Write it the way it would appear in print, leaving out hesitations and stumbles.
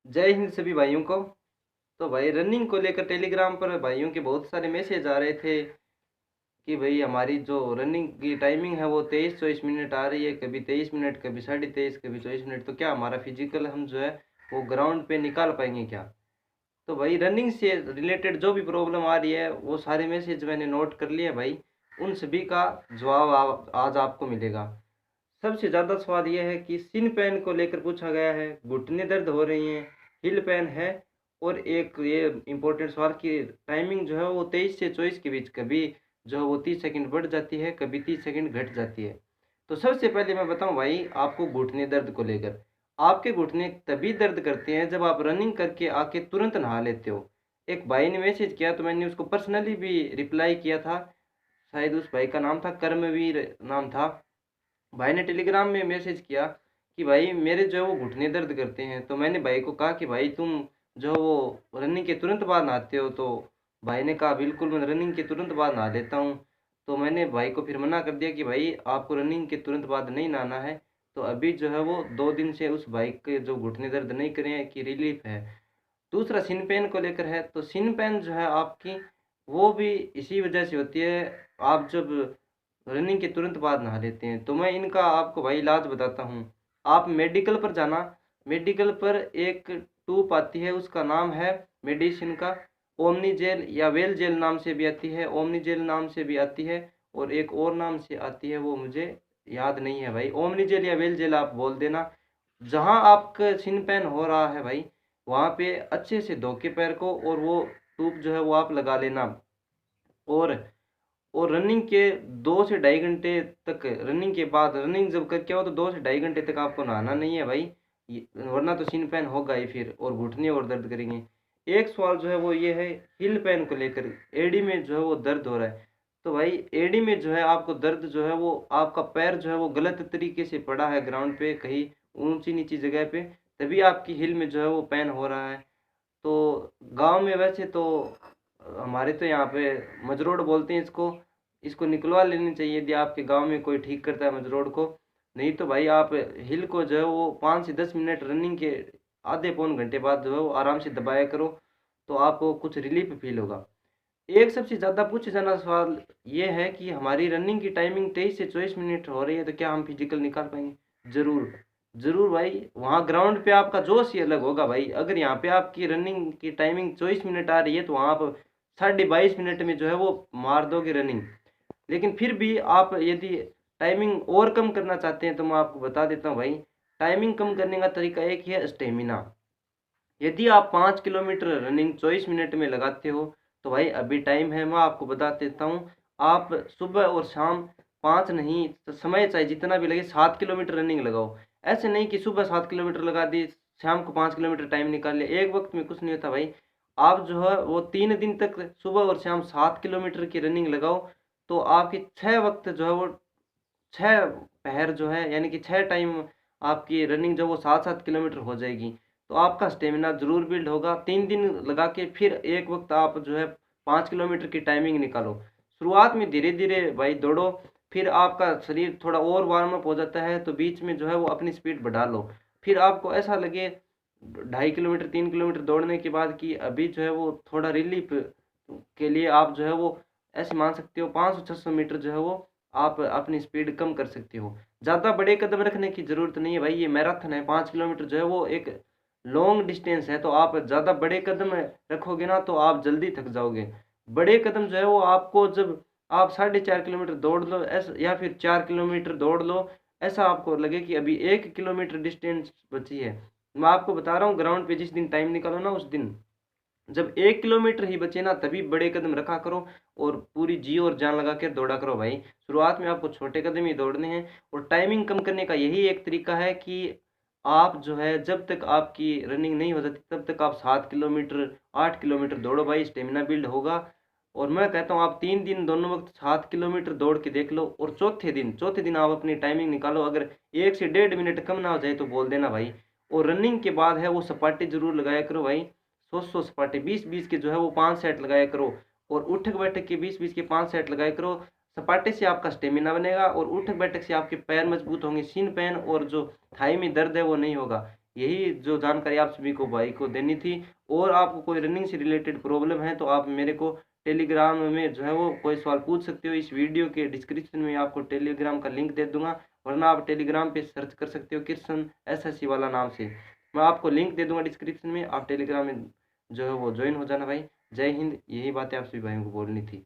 जय हिंद सभी भाइयों को। तो भाई रनिंग को लेकर टेलीग्राम पर भाइयों के बहुत सारे मैसेज आ रहे थे कि भाई हमारी जो रनिंग की टाइमिंग है वो 23-24 मिनट आ रही है, कभी 23 मिनट, कभी 23.5, कभी 24 मिनट। तो क्या हमारा फिजिकल हम जो है वो ग्राउंड पे निकाल पाएंगे क्या? तो भाई रनिंग से रिलेटेड जो भी प्रॉब्लम आ रही है वो सारे मैसेज मैंने नोट कर लिए भाई। उन सभी का जवाब आज आपको मिलेगा। सबसे ज़्यादा सवाल यह है कि सिन पेन को लेकर पूछा गया है, घुटने दर्द हो रही हैं, हिल पेन है, और एक ये इम्पोर्टेंट सवाल कि टाइमिंग जो है वो 23 से 24 के बीच, कभी जो है वो 30 सेकंड बढ़ जाती है, कभी 30 सेकंड घट जाती है। तो सबसे पहले मैं बताऊं भाई आपको घुटने दर्द को लेकर। आपके घुटने तभी दर्द करते हैं जब आप रनिंग करके आके तुरंत नहा लेते हो। एक भाई ने मैसेज किया तो मैंने उसको पर्सनली भी रिप्लाई किया था। शायद उस भाई का नाम था कर्मवीर, नाम था। भाई ने टेलीग्राम में मैसेज किया कि भाई मेरे जो है वो घुटने दर्द करते हैं। तो मैंने भाई को कहा कि भाई तुम जो वो रनिंग के तुरंत बाद नहाते हो? तो भाई ने कहा बिल्कुल मैं रनिंग के तुरंत बाद नहा लेता हूँ। तो मैंने भाई को फिर मना कर दिया कि भाई आपको रनिंग के तुरंत बाद नहीं नहाना है। तो अभी जो है वो 2 दिन से उस भाई के जो घुटने दर्द नहीं करे हैं कि रिलीफ है। दूसरा सिन पेन को लेकर है, तो सिन पेन जो है आपकी वो भी इसी वजह से होती है, आप जब रनिंग के तुरंत बाद नहा लेते हैं। तो मैं इनका आपको भाई इलाज बताता हूँ। आप मेडिकल पर जाना, मेडिकल पर एक ट्यूब आती है, उसका नाम है मेडिसिन का ओमनी जेल या वेल जेल नाम से भी आती है, ओमनी जेल नाम से भी आती है, और एक और नाम से आती है वो मुझे याद नहीं है भाई। ओमनी जेल या वेल जेल आप बोल देना। जहाँ आपका सिन पेन हो रहा है भाई वहाँ पे अच्छे से धो के पैर को, और वो ट्यूब जो है वो आप लगा लेना। और रनिंग के 2 से ढाई घंटे तक, रनिंग के बाद, रनिंग जब करके आओ तो 2 से ढाई घंटे तक आपको नहाना नहीं है भाई। वरना तो सिन पेन होगा ही फिर, और घुटने और दर्द करेंगे। एक सवाल जो है वो ये है हिल पेन को लेकर, एडी में जो है वो दर्द हो रहा है। तो भाई एडी में जो है आपको दर्द जो है वो आपका पैर जो है वो गलत तरीके से पड़ा है ग्राउंड पे, कहीं ऊंची नीची जगह पे, तभी आपकी हिल में जो है वो पेन हो रहा है। तो गांव में वैसे तो हमारे तो यहाँ पे मजरोड़ बोलते हैं इसको, इसको निकलवा लेनी चाहिए यदि आपके गांव में कोई ठीक करता है मजरोड़ को। नहीं तो भाई आप हिल को जो है वो 5 से 10 मिनट रनिंग के आधे पौन घंटे बाद जो है वो आराम से दबाया करो, तो आपको कुछ रिलीफ फील होगा। एक सबसे ज़्यादा पूछे जाना सवाल ये है कि हमारी रनिंग की टाइमिंग 23 से 24 मिनट हो रही है, तो क्या हम फिजिकल निकाल पाएंगे? जरूर, जरूर भाई। वहाँ ग्राउंड पे आपका जोश ही अलग होगा भाई। अगर यहाँ पे आपकी रनिंग की टाइमिंग 24 मिनट आ रही है तो वहाँ आप 22.5 मिनट में जो है वो मार दोगे रनिंग। लेकिन फिर भी आप यदि टाइमिंग और कम करना चाहते हैं तो मैं आपको बता देता हूँ भाई। टाइमिंग कम करने का तरीका एक ही है, स्टेमिना। यदि आप 5 किलोमीटर रनिंग 24 मिनट में लगाते हो तो भाई अभी टाइम है, मैं आपको बता देता हूँ। आप सुबह और शाम, पाँच नहीं तो समय चाहे जितना भी लगे, 7 किलोमीटर रनिंग लगाओ। ऐसे नहीं कि सुबह 7 किलोमीटर लगा दी, शाम को 5 किलोमीटर टाइम निकाल लिया, एक वक्त में कुछ नहीं होता भाई। आप जो है वो 3 दिन तक सुबह और शाम 7 किलोमीटर की रनिंग लगाओ, तो आपकी 6 वक्त जो है वो 6 पहर जो है, यानी कि 6 टाइम आपकी रनिंग जो वो 7-7 किलोमीटर हो जाएगी। तो आपका स्टेमिना जरूर बिल्ड होगा। 3 दिन लगा के फिर एक वक्त आप जो है 5 किलोमीटर की टाइमिंग निकालो। शुरुआत में धीरे धीरे भाई दौड़ो, फिर आपका शरीर थोड़ा और वार्म अप हो जाता है तो बीच में जो है वो अपनी स्पीड बढ़ा लो। फिर आपको ऐसा लगे 2.5 किलोमीटर 3 किलोमीटर दौड़ने के बाद कि अभी जो है वो थोड़ा रिलीफ के लिए आप जो है वो ऐसे मान सकते हो 500-600 मीटर जो है वो आप अपनी स्पीड कम कर सकते हो। ज़्यादा बड़े कदम रखने की ज़रूरत नहीं है भाई, ये मैराथन है, 5 किलोमीटर जो है वो एक लॉन्ग डिस्टेंस है। तो आप ज़्यादा बड़े कदम रखोगे ना तो आप जल्दी थक जाओगे। बड़े कदम जो है वो आपको जब आप 4.5 किलोमीटर दौड़ लो ऐसा, या फिर 4 किलोमीटर दौड़ लो, ऐसा आपको लगे कि अभी 1 किलोमीटर डिस्टेंस बची है। मैं आपको बता रहा हूँ ग्राउंड पे जिस दिन टाइम निकालो ना, उस दिन जब 1 किलोमीटर ही बचे ना तभी बड़े कदम रखा करो, और पूरी जी और जान लगा कर दौड़ा करो भाई। शुरुआत में आपको छोटे कदम ही दौड़ने हैं। और टाइमिंग कम करने का यही एक तरीका है कि आप जो है जब तक आपकी रनिंग नहीं हो जाती तब तक आप 7 किलोमीटर 8 किलोमीटर दौड़ो भाई, स्टेमिना बिल्ड होगा। और मैं कहता हूँ आप 3 दिन दोनों वक्त 7 किलोमीटर दौड़ के देख लो, और चौथे दिन आप अपनी टाइमिंग निकालो। अगर 1 से 1.5 मिनट कम ना हो जाए तो बोल देना भाई। और रनिंग के बाद है वो सपाटे जरूर लगाया करो भाई। 100 सपाटे 20-20 के जो है वो 5 सेट लगाया करो। और उठक बैठक के 20-20 के 5 सेट लगाया करो। सपाटे से आपका स्टेमिना बनेगा, और उठक बैठक से आपके पैर मजबूत होंगे, सिन पेन और जो थाई में दर्द है वो नहीं होगा। यही जो जानकारी आप सभी को भाई को देनी थी। और आपको कोई रनिंग से रिलेटेड प्रॉब्लम है तो आप मेरे को टेलीग्राम में जो है वो कोई सवाल पूछ सकते हो। इस वीडियो के डिस्क्रिप्शन में आपको टेलीग्राम का लिंक दे दूंगा, वरना आप टेलीग्राम पे सर्च कर सकते हो कृष्ण SSC वाला नाम से। मैं आपको लिंक दे दूंगा डिस्क्रिप्शन में, आप टेलीग्राम में जो है वो ज्वाइन हो जाना भाई। जय हिंद, यही बातें आप सभी भाइयों को बोलनी थी।